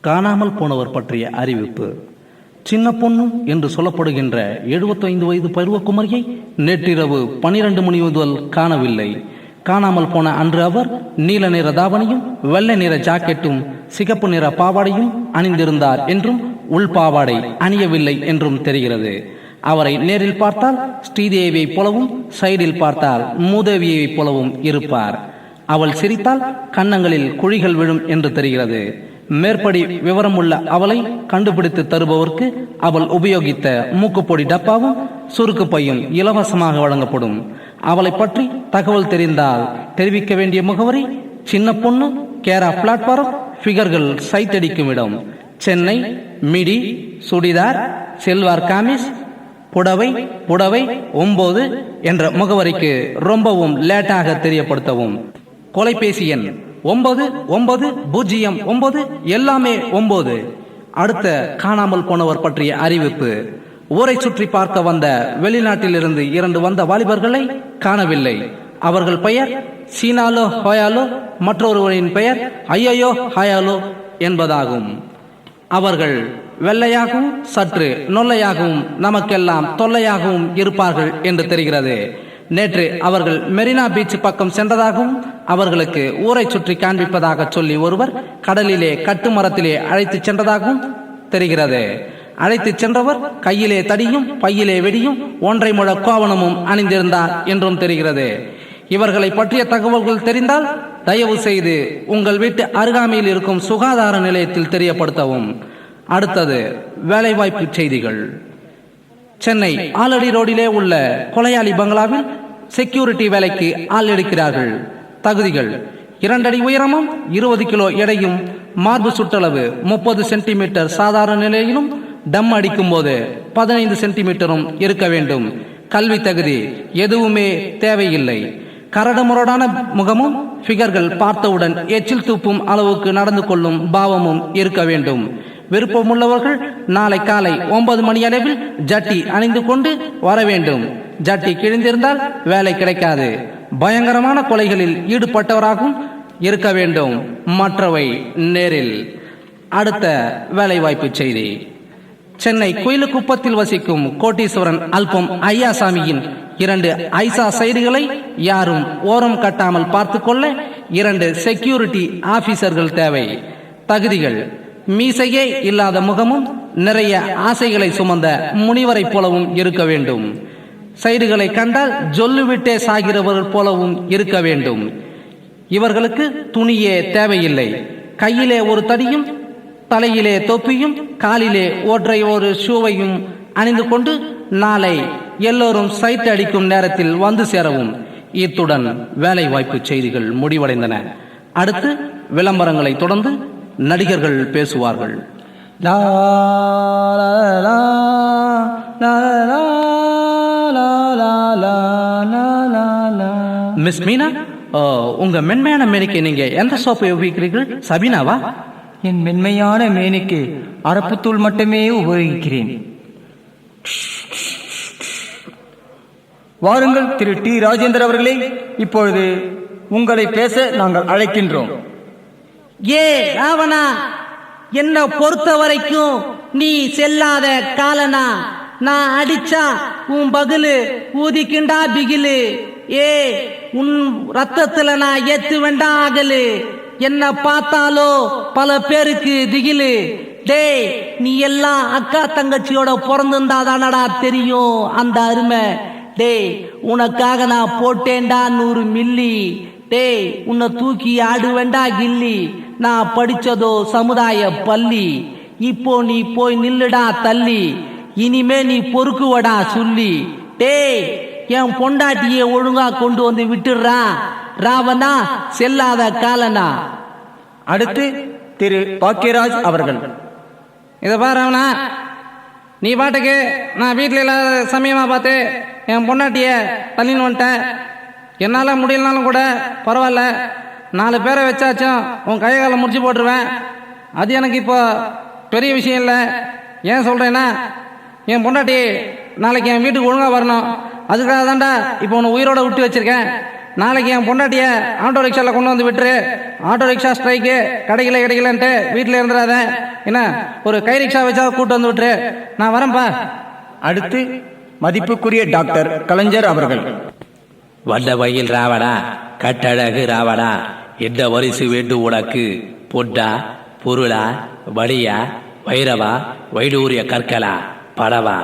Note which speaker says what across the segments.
Speaker 1: காணாமல் போனவர் பற்றிய அறிவிப்பு. சின்ன பொண்ணு என்று சொல்லப்படுகின்ற 75 வயது பருவக்குமரியை நேற்றிரவு 12 மணி முதல் காணவில்லை. காணாமல் போன அன்று அவர் நீல நிற தாவணியும் வெள்ளை நிற ஜாக்கெட்டும் சிகப்பு நிற பாவாடையும் அணிந்திருந்தார் என்றும் உள்பாவாடை அணியவில்லை என்றும் தெரிகிறது. அவரை நேரில் பார்த்தால் ஸ்ரீதேவியை போலவும் சைடில் பார்த்தால் மூதேவியை போலவும் இருப்பார். அவள் சிரித்தால் கன்னங்களில் குழிகள் விழும் என்று தெரிகிறது. மேற்படி விவரமுள்ள அவளை கண்டுபிடித்து தருபவருக்கு அவள் உபயோகித்த மூக்குப்பொடி டப்பாவும் சுருக்கு பையும் இலவசமாக வழங்கப்படும். அவளை பற்றி தகவல் தெரிந்தால் தெரிவிக்க வேண்டிய முகவரி: சின்ன பொண்ணு, கேரா பிளாட்பாரம், ஃபிகர்கள் சைட் அடிக்கும் இடம், சென்னை, மிடி, சுடிதார், செல்வார் காமிஸ், புடவை 9 என்ற முகவரிக்கு ரொம்பவும் லேட்டாக தெரியப்படுத்தவும். தொலைபேசி எண் 9909 எல்லாமே 9. அடுத்த காணாமல் போனவர் பற்றிய அறிவிப்பு. ஊரை சுற்றி பார்க்க வந்த வெளிநாட்டிலிருந்து 2 வந்த வாலிபர்களை காணவில்லை. அவர்கள் பெயர் சீனாலோ ஹோயாலோ, மற்றொருவரின் பெயர் ஐயோ ஹயாலோ என்பதாகும். அவர்கள் வெள்ளையாகவும் சற்று நொல்லையாகவும் நமக்கெல்லாம் தொல்லையாகவும் இருப்பார்கள் என்று தெரிகிறது. நேற்று அவர்கள் மெரினா பீச் பக்கம் சென்றதாகவும் அவர்களுக்கு ஊரை சுற்றி காண்பிப்பதாக சொல்லி ஒருவர் கடலிலே கட்டுமரத்திலே அழைத்து சென்றதாகவும் தெரிகிறது. அழைத்து சென்றவர் கையிலே தடியும் பையிலே வெடியும் 1.5 முழ கோவணமும் அணிந்திருந்தார் என்றும் தெரிகிறது. இவர்களை பற்றிய தகவல்கள் தெரிந்தால் தயவு செய்து உங்கள் வீட்டு அருகாமையில் இருக்கும் சுகாதார நிலையத்தில் தெரியப்படுத்தவும். அடுத்தது வேலைவாய்ப்பு செய்திகள். சென்னை ஆலடி ரோடிலே உள்ள கொலையாளி பங்களாவில் செக்யூரிட்டி வேலைக்கு ஆள் எடுக்கிறார்கள். தகுதிகள்: 2 அடி உயரமும் 20 கிலோ எடையும், மார்பு சுற்றளவு 30 சென்டிமீட்டர் சாதாரண நிலையிலும் டம் அடிக்கும் போது 15 சென்டிமீட்டரும் இருக்க வேண்டும். கல்வி தகுதி எதுவுமே தேவையில்லை. கரடுமுரடான முகமும் ஃபிகர்கள் பார்த்தவுடன் எச்சில் துப்பும் அளவுக்கு நடந்து கொள்ளும் பாவமும் இருக்க வேண்டும். விருப்பமுள்ளவர்கள் நாளை காலை 9 மணி அளவில் ஜட்டி அணிந்து கொண்டு வர வேண்டும். ஜட்டி கிழிந்திருந்தால் வேலை கிடைக்காது. பயங்கரமான கொலைகளில் ஈடுபட்டவராகவும் இருக்க வேண்டும். மற்றவை நேரில். அடுத்த வேலைவாய்ப்பு செய்தி. சென்னை கோயிலுக்குப்பத்தில் வசிக்கும் கோட்டீஸ்வரன் அல்பம் ஐயாசாமியின் 2 ஐசா சைடுகளை யாரும் ஓரம் கட்டாமல் பார்த்து கொள்ள 2 செக்யூரிட்டி ஆபீசர்கள் தேவை. தகுதிகள்: மீசையே இல்லாத முகமும் நிறைய ஆசைகளை சுமந்த முனிவரை போலவும் இருக்க வேண்டும். சைடுகளை கண்டால் ஜொல்லுவிட்டே சாகிறவர்கள் போலவும் இருக்க வேண்டும். இவர்களுக்கு துணியே தேவையில்லை. கையிலே ஒரு தடியும் தலையிலே தொப்பியும் காலிலே ஒரு ஷூவையும் அணிந்து கொண்டு நாளை எல்லோரும் சைட் அடிக்கும் நேரத்தில் வந்து சேரவும். இத்துடன் வேலை வாய்ப்பு செய்திகள் முடிவடைந்தன. அடுத்து விளம்பரங்களை தொடர்ந்து நடிகர்கள் பேசுவார்கள். மிஸ் மீனா, உங்க மென்மையான மேனிக்கு நீங்க எந்த சோப்பை உபயோகிக்கிறீர்கள்? சபீனாவா?
Speaker 2: என் மென்மையான மேனிக்கு அரப்புத்தூள் மட்டுமே உபயோகிக்கிறேன். வாருங்கள் திரு டி ராஜேந்தர் அவர்களே, இப்பொழுது உங்களை பேச நாங்கள் அழைக்கின்றோம்.
Speaker 3: ஏ ராவணா, என்ன பொறுத்த வரைக்கும் நீ செல்லாத காலனா. நான் அடிச்சா உன் பகுலு ஊதிக்கிண்டா பிகிலு. ஏ உன் ரத்தத்துல நான் ஏத்து வேண்டா அகலு. என்ன பார்த்தாலோ பல பேருக்கு திகிலு. டேய், நீ எல்லாம் அக்கா தங்கச்சியோட பிறந்திருந்தாதானடா தெரியும் அந்த அருமை. டேய், உனக்காக நான் போட்டேன்டா 100 மில்லி. டேய், உன்னை தூக்கி ஆடுவேண்டா கில்லி. நான் படிச்சதோ சமுதாய பள்ளி. இப்போ நீ போய் நில்லுடா தள்ளி. இனிமே நீ பொறுக்குவடா சொல்லி. டேய், என் பொண்டாட்டியை ஒழுங்கா கொண்டு வந்து விட்டுடுறா. ராவணா, செல்லாத காலனா.
Speaker 2: அடுத்து திரு பாக்கியராஜ் அவர்கள்.
Speaker 4: இதை பாரு ராவணா, நீ பாட்டுக்கு நான் வீட்டில் இல்லாத சமயமாக பார்த்து என் பொண்டாட்டிய தள்ளின்னு வந்துட்டேன். என்னால் முடியலனாலும் கூட பரவாயில்ல, 4 பேரை வச்சாச்சும் உன் கையை காலை முடிச்சு போட்டுருவேன். அது எனக்கு இப்போ பெரிய விஷயம் இல்லை. ஏன் சொல்கிறேன்னா, என் பொண்டாட்டி நாளைக்கு என் வீட்டுக்கு ஒழுங்காக வரணும். அதுக்காக தான்டா இப்போ உன்னை உயிரோட விட்டு வச்சிருக்கேன். நாளைக்கு என் பொண்டாட்டிய ஆட்டோ ரிக்ஷாவில் கொண்டு வந்து விட்டுரு. ஆட்டோ ரிக்ஷா ஸ்ட்ரைக்கு, கிடைக்கலன்ட்டு வீட்டில் இருந்துடாத. என்ன, ஒரு கை ரிக்ஷா வச்சா கூட்டு வந்து விட்டுரு. நான் வரேன்ப்பா.
Speaker 2: அடுத்து மதிப்புக்குரிய டாக்டர் கலைஞர் அவர்கள்.
Speaker 5: வந்த வயல் ராவணா, கட்டழகு ராவணா, எந்த வரிசு வேண்டும் உனக்கு? பொட்டா, பொருளா, வழியா, வைரவா, வைடூரிய கற்களா, படவா,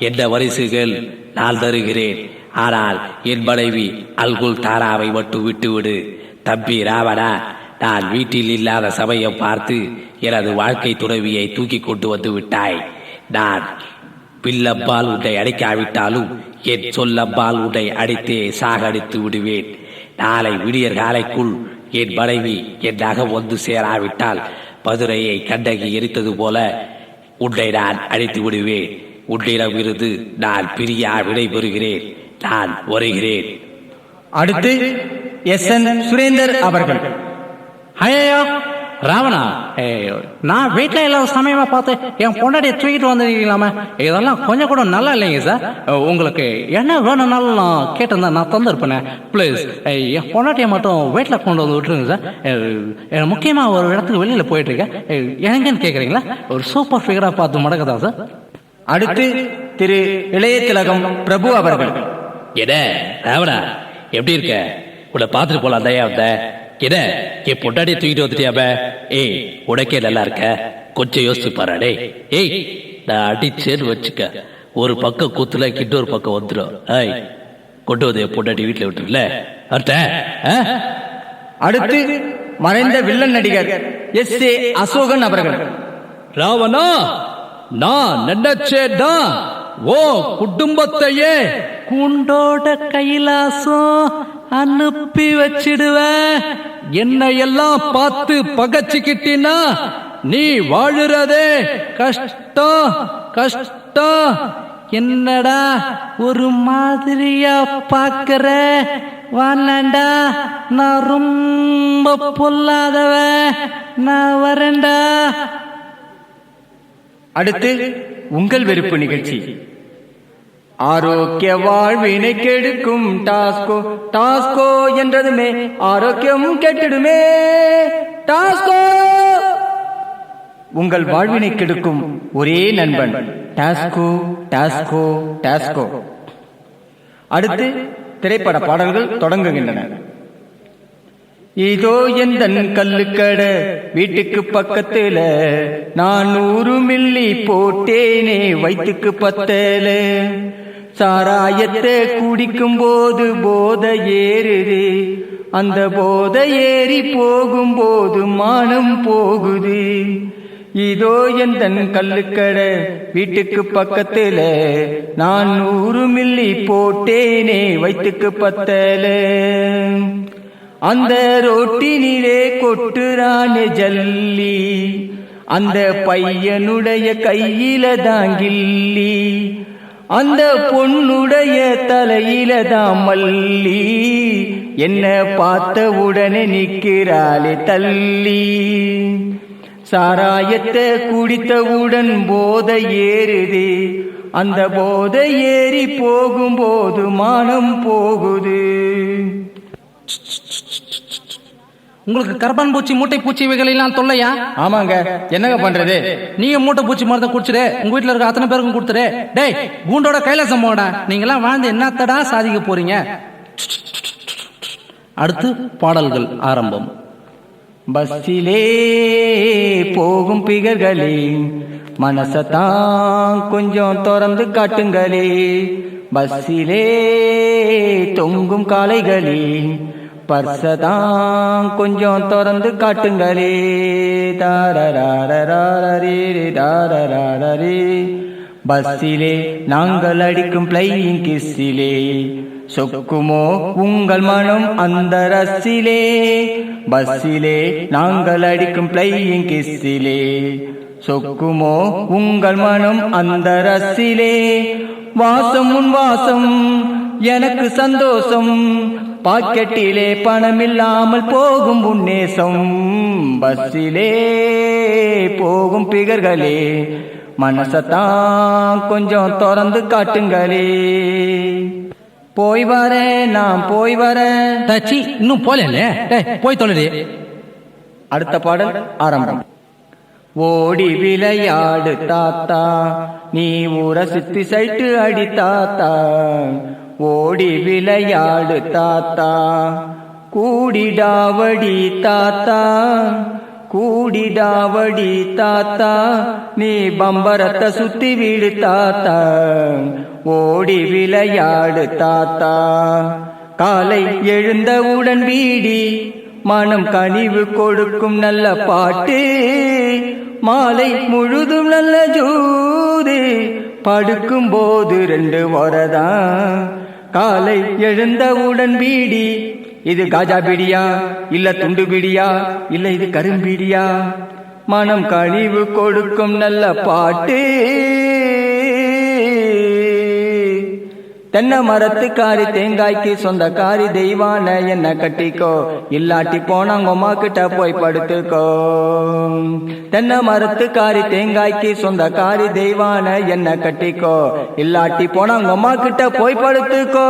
Speaker 5: எந்த வரிசுகள் நான் தருகிறேன். ஆனால் என் மனைவி அல்குல் தாராவை மட்டும் விட்டுவிடு. தம்பி ராவணா, நான் வீட்டில் இல்லாத சமயம் பார்த்து எனது வாழ்க்கை துறவியை தூக்கி கொண்டு வந்து விட்டாய். நான் வில்லம்பால் உன்னை அடிக்காவிட்டாலும் என் சொல்லம்பால் உன்னை அடித்தே சாகடித்து விடுவேன். நாளை விடியற் காலைக்குள் என் மனைவி என் நகம் வந்து சேராவிட்டால் மதுரையை கண்டகி எரித்தது போல உன்னை நான் அடித்து விடுவேன். உன்னிடம் இருந்து நான் பிரியா விடைபெறுகிறேன். நான் வருகிறேன்.
Speaker 2: அடுத்து SN சுரேந்தர் அவர்கள்.
Speaker 1: ஐயோ ராவணா, நான் வீட்டில் இல்லாத சமயமா பார்த்து என் பொண்டாட்டியை தூக்கிட்டு வந்துருக்கீங்களாமே, இதெல்லாம் கொஞ்சம் கூட நல்லா இல்லைங்க சார். உங்களுக்கு என்ன வேணும்னாலும் நான் கேட்டிருந்தேன், நான் தந்துருப்பேனே. ப்ளீஸ் என் பொண்டாட்டியை மட்டும் வீட்டில் கொண்டு வந்து விட்டுருங்க சார். முக்கியமாக ஒரு இடத்துக்கு வெளியில் போயிட்டு இருக்கேன், எங்கன்னு கேட்குறீங்களா? ஒரு சூப்பர் ஃபிகராக பார்த்து மடக்கதான் சார்.
Speaker 2: அடுத்து திரு இளைய திலகம் பிரபு அவர்கள்.
Speaker 5: என்ன ராவணா, எப்படி இருக்க? உன்னை பார்த்துட்டு போலாம் தயா வந்த. என்ன, என் பொண்டாட்டியை தூக்கிட்டு வந்துட்டியாம? ஏய், உனக்கே நல்லா இருக்க? கொஞ்சம் யோசிச்சு பாராடே. ஏய், நான் அடிச்சேன்னு வச்சுக்க, ஒரு பக்கம் குத்துல இன்னொரு பக்கம் வந்துடும். ஏய், கொண்டு வந்து என் பொண்டாட்டி வீட்டில் விட்டுருல அர்த்தம்.
Speaker 2: அடுத்து மறைந்த வில்லன் நடிகர் SA அசோகன் அவர்கள்.
Speaker 6: ராவணா, நான் நினைச்சேடா ஓ குடும்பத்தையே
Speaker 1: குண்டோட கைலாசம் அனுப்பி வச்சிடுவேன்.
Speaker 6: என்னையெல்லாம் பார்த்து பகச்சுக்கிட்டினா நீ வாழுறதே கஷ்டம் கஷ்டம்.
Speaker 1: என்னடா ஒரு மாதிரியா பாக்குற? வானண்டா, நான் ரொம்ப பொல்லாதவ, நான் வரேன்டா.
Speaker 2: அடுத்து உங்கள் வெறுப்பு நிகழ்ச்சி. ஆரோக்கிய வாழ்வினை கெடுக்கும் டாஸ்கோ, டாஸ்கோ என்றதுமே ஆரோக்கியம் கெட்டிடுமே. டாஸ்கோ உங்கள் வாழ்வினை கெடுக்கும் ஒரே நண்பன். டாஸ்கோ டாஸ்கோ டாஸ்கோ. அடுத்து திரைப்பட பாடல்கள் தொடங்குகின்றன. இதோ எந்தன் கல்லுக்கடை வீட்டுக்கு பக்கத்துல நான் 100 மில்லி போட்டேனே வயிற்றுக்கு பத்தல. சாராயத்தை குடிக்கும் போது போதை ஏறுது, அந்த போதை ஏறி போகும்போது மானம் போகுது. இதோ எந்தன் கல்லுக்கடை வீட்டுக்கு பக்கத்துல நான் 100 மில்லி போட்டேனே வயிற்றுக்கு பத்தல. அந்த ரோட்டினிலே கொட்டுறானே ஜல்லி, அந்த பையனுடைய கையில தாங்கில்லி, அந்த பொண்ணுடைய தலையில தான் மல்லி. என்ன பார்த்த உடனே நிற்கிறாளே தள்ளி. சாராயத்தை குடித்தவுடன் போதை ஏறுது, அந்த போதை ஏறி போகும்போது மானம் போகுது.
Speaker 1: உங்களுக்கு கரப்பான் பூச்சி, மூட்டை பூச்சி இவைகளெல்லாம் தொல்லையா?
Speaker 2: ஆமாங்க, என்னங்க பண்றது?
Speaker 1: நீங்க மூட்டை பூச்சி மருந்தை குடிச்சிரு, உங்க வீட்டுல இருக்க அத்தனை பேருக்கும் கொடுத்துரு. டேய், கூண்டோட கைலாசம் போடா. நீங்களாம் வாழ்ந்து என்னத்தடா சாதிக்க போறீங்க? அடுத்து பாடல்கள் ஆரம்பம்.
Speaker 2: பஸ்ஸிலே போகும் பிகர்களே மனசத்தான் கொஞ்சம் திறந்து காட்டுங்களே. பஸ்ஸிலே தொங்கும் காளைகளே பர்சதான் கொஞ்சம் திறந்து காட்டுங்களே. தாரரே தாரரே. பஸ்ஸிலே நாங்கள் அடிக்கும் பிளையிங் கிஸ்ஸிலே சொக்குமோ உங்கள் மனம் அந்த ரசிலே. பஸ்ஸிலே நாங்கள் அடிக்கும் பிளையிங் கிஸ்ஸிலே சொக்குமோ உங்கள் மனம் அந்த ரசிலே. வாசம் உன் வாசம் எனக்கு சந்தோஷம், பாக்கெட்டிலே பணம் இல்லாமல் போகும் உன்னேசம். பஸ்ஸிலே போகும் பிகர்களே மனசத்தான் கொஞ்சம் திறந்து காட்டுங்களே. போய் வரேன், நான் போய் வரேன்.
Speaker 1: தச்சி இன்னும் போலே போய் தொலைடி.
Speaker 2: அடுத்த பாடல் ஆரம்பம். ஓடி விளையாடு தாத்தா, நீ ஊரை சுத்தி சைட்டு அடி தாத்தா. ஓடி விளையாடு தாத்தா, கூடிடாவடி தாத்தா, கூடிடாவடி தாத்தா. நீ பம்பரத்தை சுத்தி வீடு தாத்தா. ஓடி விளையாடு தாத்தா. காலை எழுந்தவுடன் வீடி மனம் கனிவு கொடுக்கும் நல்ல பாட்டு. மாலை முழுதும் நல்ல ஜூது, படுக்கும் போது 2 வரதான். காலை எழுந்தவுடன் பீடி, இது காஜா பீடியா இல்ல துண்டு பீடியா இல்ல இது கரும்பீடியா? மனம் கனிவு கொடுக்கும் நல்ல பாட்டு. தென்னை மரத்துக்காரி தேங்காய்க்கு சொந்தக்காரி தெய்வான என்ன கட்டிக்கோ, இல்லாட்டி போனாங்கம்மா கிட்ட போய் படுத்துக்கோ. தென்னை மரத்துக்காரி தேங்காய்க்கு சொந்தக்காரி தெய்வான என்ன கட்டிக்கோ, இல்லாட்டி போனாங்கம்மா கிட்ட போய் படுத்துக்கோ.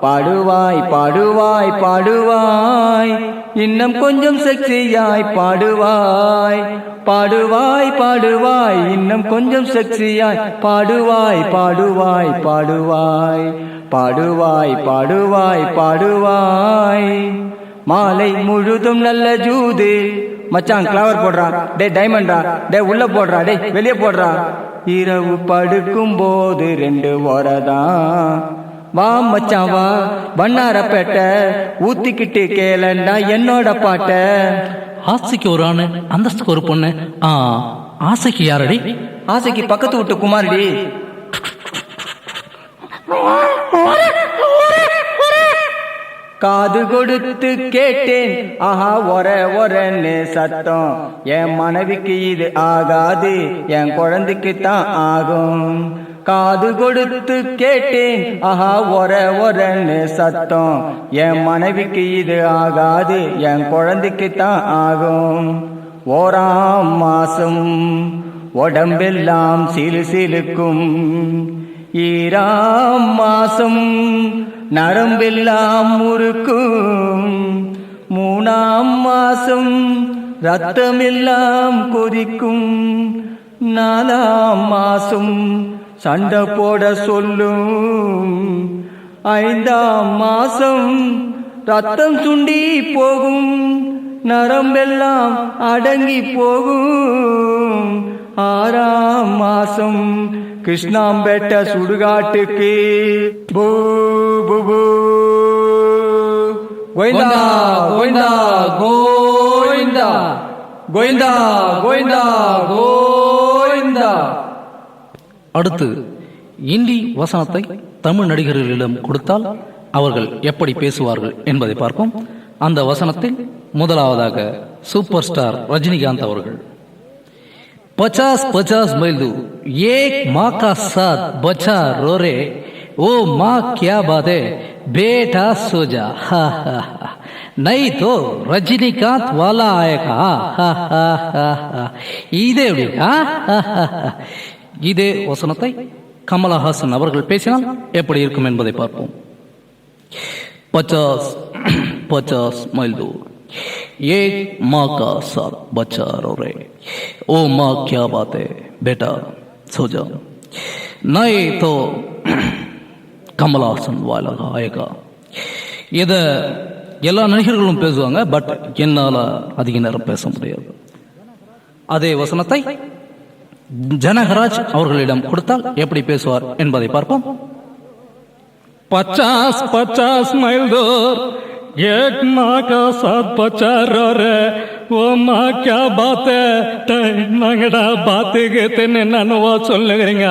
Speaker 2: பாடுவாய் பாடுவாய் பாடுவாய், இன்னும் கொஞ்சம் செக்ஸியாய் பாடுவாய். பாடுவாய் பாடுவாய், இன்னும் கொஞ்சம் செக்ஸியாய் பாடுவாய். பாடுவாய் பாடுவாய் பாடுவாய் பாடுவாய் பாடுவாய். மாலை முழுதும் நல்ல ஜூது. மச்சான் கிளவர் போடுறா, டே டைமண்டா, டே உள்ள போடுறா, டே வெளியே போடுறா. இரவு படுக்கும் போது 2 வரதான். வா மச்சான் வா, வண்ணாரப்பேட்டை ஊத்திக்கிட்டு கேளண்டா என்னோட பாட்ட.
Speaker 1: ஆசைக்கு ஒரு ஆணு, அந்தஸ்துக்கு ஒரு பொண்ணு. ஆசைக்கு யாரடி?
Speaker 2: ஆசைக்கு பக்கத்து விட்டு குமாரடி. காது கொடுத்து கேட்டேன், ஆஹா ஒர ஒரன்னு சத்தம். என் மனைவிக்கு இது ஆகாது, என் குழந்தைக்கு தான் ஆகும். காது கொடுத்து கேட்டேன், ஆஹா ஒர ஒரன்னு சத்தம். என் மனைவிக்கு இது ஆகாது, என் குழந்தைக்கு தான் ஆகும். ஓராம் மாசம் உடம்பெல்லாம் சிலு சிலுக்கும். ஈராம் மாசம் நரம்பெல்லாம் முறுக்கும். 3ஆம் மாசம் ரத்தமெல்லாம் கொதிக்கும். 4ஆம் மாசம் சண்டை போட சொல்லும். 5ஆம் மாசம் ரத்தம் சுண்டி போகும். நரம்பெல்லாம் அடங்கி போகும். 6ஆம் மாசம் கிருஷ்ணாம்பேட்டை சுடுகாட்டுக்கு பூ பூ பூ. கோவிந்தா கோவிந்தா கோவிந்தா கோவிந்தா கோவிந்தா கோவிந்தா.
Speaker 1: அடுத்து இந்தி வசனத்தை தமிழ் நடிகர்களிடம் கொடுத்தால் அவர்கள் எப்படி பேசுவார்கள் என்பதை பார்ப்போம். அந்த வசனத்தில் முதலாவதாக சூப்பர் ஸ்டார் ரஜினிகாந்த் அவர்கள். 50-50 मील दूर एक माँ का साथ बच्चा रो रे, ओ माँ क्या बात है बेटा सो जा, हा हा हा, नहीं तो रजनीकांत वाला आएगा, हा हा हा हा. இதே இதே வசனத்தை கமலஹாசன் அவர்கள் பேசினால் எப்படி இருக்கும் என்பதை பார்ப்போம். 50-50 मील दूर एक माँ का साथ बच्चा रो रहे, ओ माँ क्या बात है बेटा सो जा, नहीं तो கமலஹாசன் வாயிலா ஆயகா. இதை எல்லா நடிகர்களும் பேசுவாங்க, பட் என்னால் அதிக நேரம் பேச முடியாது. அதே வசனத்தை ஜனகராஜ் அவர்களிடம் கொடுத்தால் எப்படி பேசுவார் என்பதை பார்ப்போம்.
Speaker 6: 50-50 मील दूर एक माँ का साथ बच्चा रो रे, वो माँ क्या बात है நாங்கடா பாத்துக்கிட்டேன்னு என்னவா சொல்லுகிறீங்க?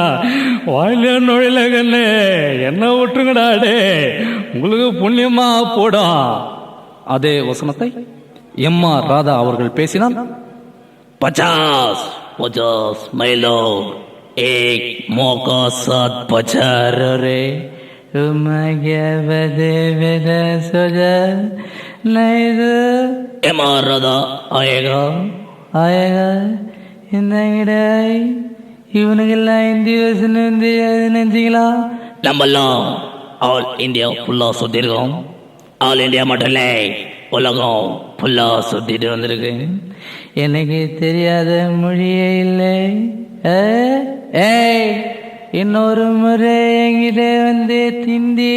Speaker 6: வாயில நுழையிலகன்னு என்ன விட்டுருங்கடா, டே உங்களுக்கு புண்ணியமா போடும்.
Speaker 1: அதே வசனத்தை எம்.ஆர். ராதா அவர்கள் பேசினால்
Speaker 5: 50-50 मील दूर एक माँ का साथ बच्चा रो रे, एम.आर. राधा आएगा
Speaker 3: ஆயகா. என்னங்கடா இவனுக்கெல்லாம் இந்தி வசனம் நினைச்சிங்களா?
Speaker 5: நம்மெல்லாம் ஆல் இந்தியா ஃபுல்லா சுத்திருக்கோம். ஆல் இந்தியா மட்டும் இல்லை, உலகம் ஃபுல்லா சுத்திட்டு வந்திருக்கு.
Speaker 4: எனக்கு தெரியாத மொழியே இல்லை. ஏய், இன்னொரு முறை என்கிட்ட வந்து ஹிந்தி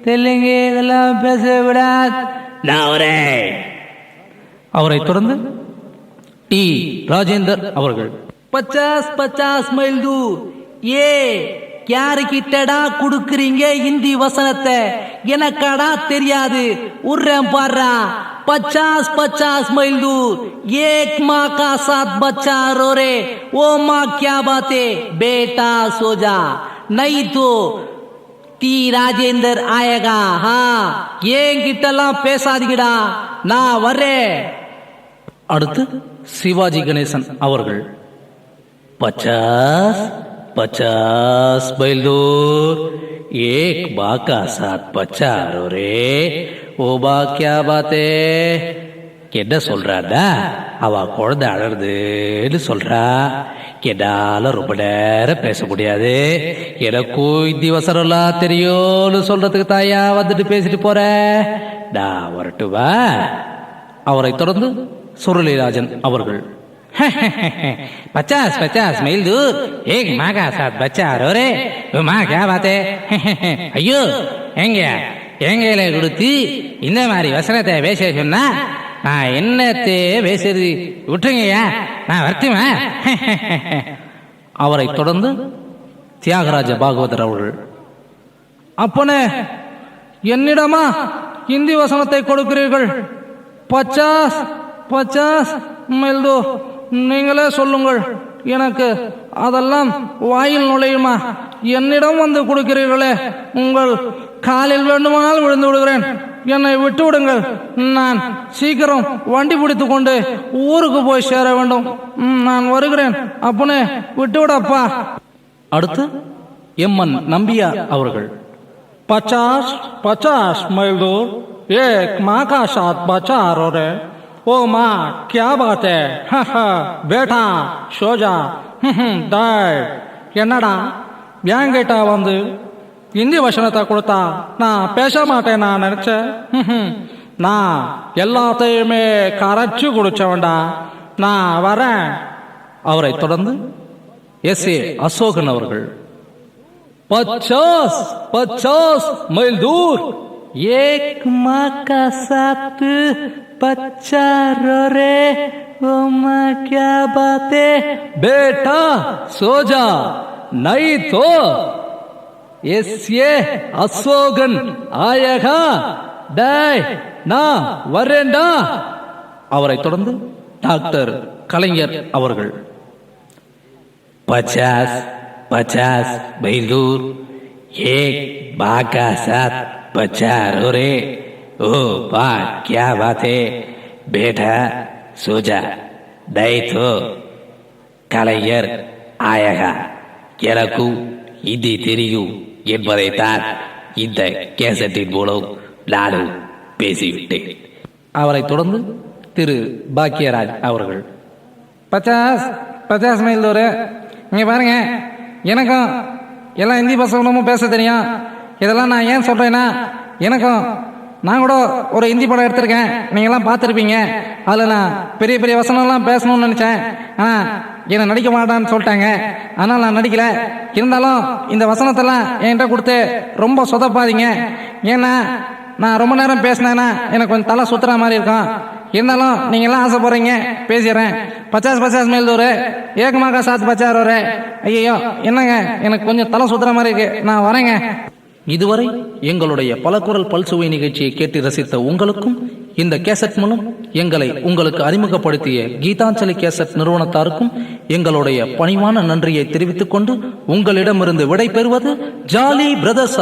Speaker 4: தெலுங்கு இதெல்லாம் பேசக்கூடாது.
Speaker 5: நான் வரேன்.
Speaker 1: அவரை தொடர்ந்து டி ராஜேந்தர் அவர்கள்.
Speaker 3: 50 மைல் தூர். ஏ யாருக்கிட்டடா குடுக்குறீங்க இந்தி வசனத்தை? எனக்கடா தெரியாது. உர்றேன் பாடுறா. 50 மைல் दूर एक माँ का साथ बच्चा रो रे ओ माँ क्या बातें बेटा सो जा नहीं तो டி ராஜேந்தர் ஆயகா. என்கிட்டலாம் பேசாதீங்கடா, நான் வரேன்.
Speaker 1: அடுத்து சிவாஜி கணேசன் அவர்கள்.
Speaker 5: 50 மைல் दूर एक माँ का साथ बच्चा रो रे ओ बा क्या बाते. என்ன சொல்றாடா? அவ குழந்தை அழறதுன்னு சொல்றா. என்னால ரொம்ப நேரம் பேச முடியாது. எனக்கும் இந்தி வசனம்லாம் தெரியும்னு சொல்றதுக்கு தாயா வந்துட்டு பேசிட்டு போற. நான் வரட்டுமா?
Speaker 1: அவரை தொடர்ந்து சுருளிராஜன் அவர்கள்.
Speaker 4: 50 மைல் दूर एक माँ का साथ बच्चा रो रे वो माँ क्या बात है. ஐயோ, எங்கையில கொடுத்து இந்த மாதிரி வசனத்தை பேச சொன்னா நான் என்னத்தை பேசுறது? விட்டுருங்கய்யா, நான் வரட்டுமா?
Speaker 1: அவரை தொடர்ந்து தியாகராஜ பாகவதர் அவர்கள்.
Speaker 6: அப்பனே, என்னிடமா இந்தி வசனத்தை கொடுக்கிறீர்கள்? 50 மைல் दूर நீங்களே சொல்லுங்கள். எனக்கு அதெல்லாம் வாயில் நுழையுமா? என்னிடம் வந்து கொடுக்கிறீர்களே, உங்கள் காலில் வேண்டுமானால் விழுந்து விடுகிறேன். என்னை விட்டு விடுங்கள். நான் சீக்கிரம் வண்டி பிடித்து கொண்டு ஊருக்கு போய் சேர வேண்டும். நான் வருகிறேன். அப்பனே, விட்டு விடப்பா.
Speaker 1: அடுத்து எம்என் நம்பியா அவர்கள்.
Speaker 6: 50 மைல் दूर एक माँ का साथ बच्चा रो रे ओ माँ क्या बात है बेटा सो जा डैड. என்னடா என்கிட்ட வந்து இந்தி வசனத்தை கொடுத்தா நான் பேச மாட்டேன் நான் நினைச்சேன். நான் எல்லாத்தையுமே கரைச்சு குடிச்சவன்டா. நான் வரேன்.
Speaker 1: அவரை தொடர்ந்து SA அசோகன் அவர்கள்.
Speaker 6: 50 மைல் दूर
Speaker 3: एक माँ का साथ बच्चा रो रे ओ माँ क्या बातें
Speaker 6: बेटा सो जा नहीं तो SA அசோகன் ஆயகா. டேய், நான் வரேன்டா.
Speaker 1: அவரை தொடர்ந்து டாக்டர் கலைஞர் அவர்கள்.
Speaker 5: 50 மைல் दूर एक माँ का साथ बच्चा रो रे ओ माँ क्या बात है बेटा सो जा नहीं तो கலைஞர் ஆயகா. எனக்கும் இந்தி தெரியும் என்பதைத்தான் இந்த கேசட்டின் மூலம் நானும் பேசிவிட்டேன்.
Speaker 1: அவரை தொடர்ந்து திரு பாக்கியராஜ் அவர்கள்.
Speaker 4: 50 மைல் दूर. இங்கே பாருங்க, எனக்கும் எல்லாம் இந்தி வசனமும் பேச தெரியும். இதெல்லாம் நான் ஏன் சொல்றேன்னா, நான் கூட ஒரு இந்தி படம் எடுத்திருக்கேன், நீங்கள்லாம் பார்த்துருப்பீங்க. அதில் நான் பெரிய பெரிய வசனம்லாம் பேசணும்னு நினச்சேன். ஆனால் என்னை நடிக்க மாட்டான்னு சொல்லிட்டாங்க. ஆனால் நான் நடிக்கல. இருந்தாலும் இந்த வசனத்தெல்லாம் என்கிட்ட கொடுத்து ரொம்ப சொதப்பாதீங்க. ஏன்னா நான் ரொம்ப நேரம் பேசினேன்னா எனக்கு கொஞ்சம் தலை சுத்துற மாதிரி இருக்கும். இருந்தாலும் நீங்கள்லாம் ஆசைப்படுறீங்க, பேசிடுறேன். 50 மைல் दूर एक माँ का साथ बच्चा रो रे. ஐயோ, என்னங்க, எனக்கு கொஞ்சம் தலை சுத்துற மாதிரி இருக்கு, நான் வரேங்க.
Speaker 1: இதுவரை எங்களுடைய பலகுரல் பல்சுவை நிகழ்ச்சியை கேட்டு ரசித்த உங்களுக்கும் இந்த கேசட் மூலம் எங்களை உங்களுக்கு அறிமுகப்படுத்திய கீதாஞ்சலி கேசட் நிறுவனத்தாருக்கும் எங்களுடைய பணிவான நன்றியை தெரிவித்துக் கொண்டு உங்களிடமிருந்து விடை பெறுவது ஜாலி பிரதர்ஸ்.